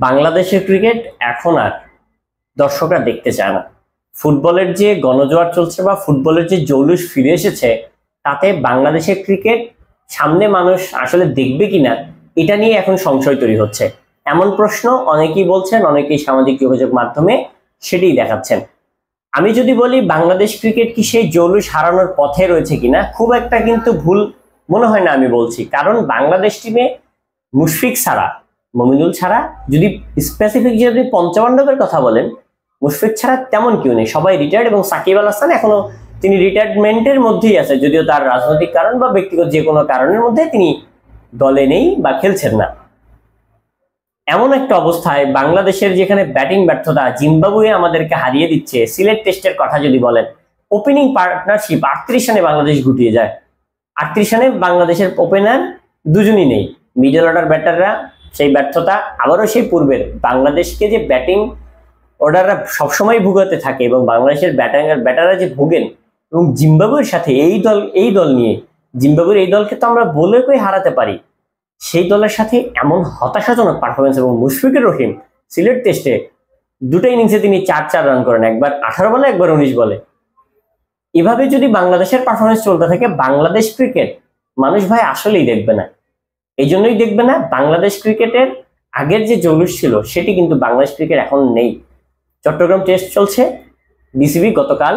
বাংলাদেশের ক্রিকেট এখন আর দর্শকরা দেখতে চায় না। ফুটবলের যে গণজোয়ার চলছে বা ফুটবলের যে জৌলুস ফিরে এসেছে, তাতে বাংলাদেশের ক্রিকেট সামনে মানুষ আসলে দেখবে কিনা এটা নিয়ে এখন সংশয় তৈরি হচ্ছে। এমন প্রশ্ন অনেকেই বলছেন, অনেকেই সামাজিক যোগাযোগ মাধ্যমে সেটাই দেখাচ্ছেন। আমি যদি বলি বাংলাদেশ ক্রিকেট কি সেই জৌলুস হারানোর পথে রয়েছে কিনা, খুব একটা কিন্তু ভুল মনে হয় না আমি বলছি। কারণ বাংলাদেশ টিমে মুশফিক ছাড়া, মমিনুল ছাড়া, যদি স্পেসিফিক যদি পঞ্চপাণ্ডবের কথা বলেন, মুশফিক ছাড়া তেমন কেউ নেই, সবাই রিটায়ার্ড। এবং সাকিব আল হাসান এখনো তিনি রিটায়ারমেন্টের মধ্যেই আছে, যদিও তার রাজনৈতিক কারণ বা ব্যক্তিগত যে কোনো কারণের মধ্যে তিনি দলে নেই বা খেলছেন না। এমন একটা অবস্থায় বাংলাদেশের যেখানে ব্যাটিং ব্যর্থতা, জিম্বাবুয়ে আমাদেরকে হারিয়ে দিচ্ছে। সিলেট টেস্টের কথা যদি বলেন, ওপেনিং পার্টনারশিপ 38 রানে বাংলাদেশ গুটিয়ে যায়। 38 রানে বাংলাদেশের ওপেনার দুজনই নেই, মিডল অর্ডার ব্যাটাররা সেই ব্যর্থতা। আবারও সেই পূর্বের বাংলাদেশকে যে ব্যাটিং অর্ডাররা সবসময় ভুগাতে থাকে এবং বাংলাদেশের ব্যাটাররা যে ভুগেন, এবং জিম্বাবুয়ের সাথে এই দল নিয়ে জিম্বাবুয়ের এই দলকে তো আমরা বলে কই হারাতে পারি, সেই দলের সাথে এমন হতাশাজনক পারফরমেন্স। এবং মুশফিকুর রহিম সিলেট টেস্টে দুটো ইনিংসে তিনি 4 রান করেন, একবার 18 বলে, একবার 19 বলে। এভাবে যদি বাংলাদেশের পারফরমেন্স চলতে থাকে, বাংলাদেশ ক্রিকেট মানুষ ভাই আসলেই দেখবে না। এই জন্যই দেখবে না, বাংলাদেশ ক্রিকেটের আগের যে জৌলুস ছিল সেটি কিন্তু বাংলাদেশ ক্রিকেট এখন নেই। চট্টগ্রাম টেস্ট চলছে, বিসিবি গতকাল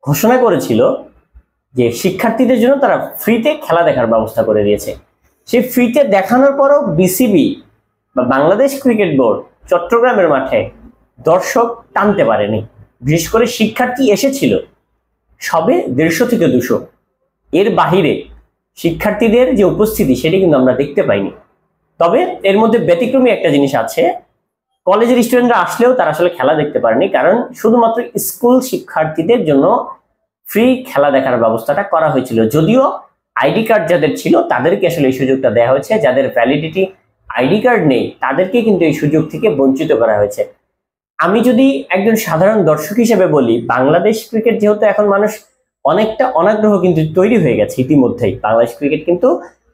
ঘোষণা করেছিল যে শিক্ষার্থীদের জন্য তারা ফ্রিতে খেলা দেখার ব্যবস্থা করে দিয়েছে। সেই ফ্রিতে দেখানোর পরও বিসিবি বা বাংলাদেশ ক্রিকেট বোর্ড চট্টগ্রামের মাঠে দর্শক টানতে পারেনি। বিশেষ করে শিক্ষার্থী এসেছিল সবে 150 থেকে 200, এর বাহিরে শিক্ষার্থীদের যে উপস্থিতি সেটি কিন্তু আমরা দেখতে পাইনি। তবে এর মধ্যে ব্যতিক্রমী একটা জিনিস আছে, কলেজের স্টুডেন্টরা আসলেও তারা আসলে খেলা দেখতে পারেনি, কারণ শুধুমাত্র স্কুল শিক্ষার্থীদের জন্য ফ্রি খেলা দেখার ব্যবস্থাটা করা হয়েছিল। যদিও আইডি কার্ড যাদের ছিল তাদেরকে আসলে এই সুযোগটা দেওয়া হয়েছে, যাদের ভ্যালিডিটি আইডি কার্ড নেই তাদেরকে কিন্তু এই সুযোগ থেকে বঞ্চিত করা হয়েছে। আমি যদি একজন সাধারণ দর্শক হিসেবে বলি, বাংলাদেশ ক্রিকেট যেহেতু এখন মানুষ অনেকটা অনাগ্রহ কিন্তু তৈরি হয়ে গেছে ইতিমধ্যেই, বাংলাদেশ ক্রিকেট কিন্তু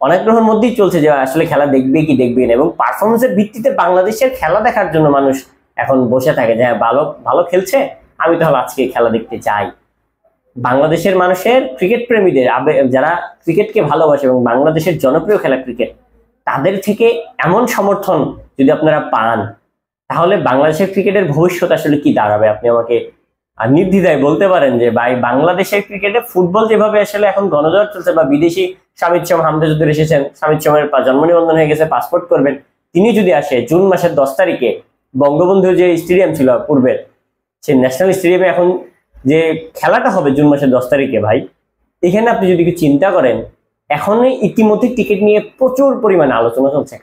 অনাগ্রহের মধ্যেই চলছে যে আসলে খেলা দেখবে কি দেখবে না। এবং পারফরমেন্সের ভিত্তিতে বাংলাদেশের খেলা দেখার জন্য মানুষ এখন বসে থাকে যে হ্যাঁ ভালো ভালো খেলছে, আমি তাহলে আজকে খেলা দেখতে চাই। বাংলাদেশের মানুষের ক্রিকেট প্রেমীদের যারা ক্রিকেটকে ভালোবাসে এবং বাংলাদেশের জনপ্রিয় খেলা ক্রিকেট, তাদের থেকে এমন সমর্থন যদি আপনারা পান, তাহলে বাংলাদেশের ক্রিকেটের ভবিষ্যৎ আসলে কি দাঁড়াবে আপনি আমাকে নির্দ্বিধায় বলতে পারেন যে ভাই, বাংলাদেশের ক্রিকেটে ফুটবল যেভাবে আসলে এখন গণজোয়ার চলছে, বা বিদেশি শামিদ শাম হামদাজুদ্দিন এসেছেন, শামিদ শামের জন্ম নিবন্ধন হয়ে গেছে, পাসপোর্ট করবেন, তিনি যদি আসে জুন মাসের 10 তারিখে বঙ্গবন্ধু যে স্টেডিয়াম ছিল পূর্বের, সেই ন্যাশনাল স্টেডিয়ামে এখন যে খেলাটা হবে জুন মাসের 10 তারিখে, ভাই এখানে আপনি যদি চিন্তা করেন, এখনই ইতিমধ্যে টিকিট নিয়ে প্রচুর পরিমাণে আলোচনা চলছে।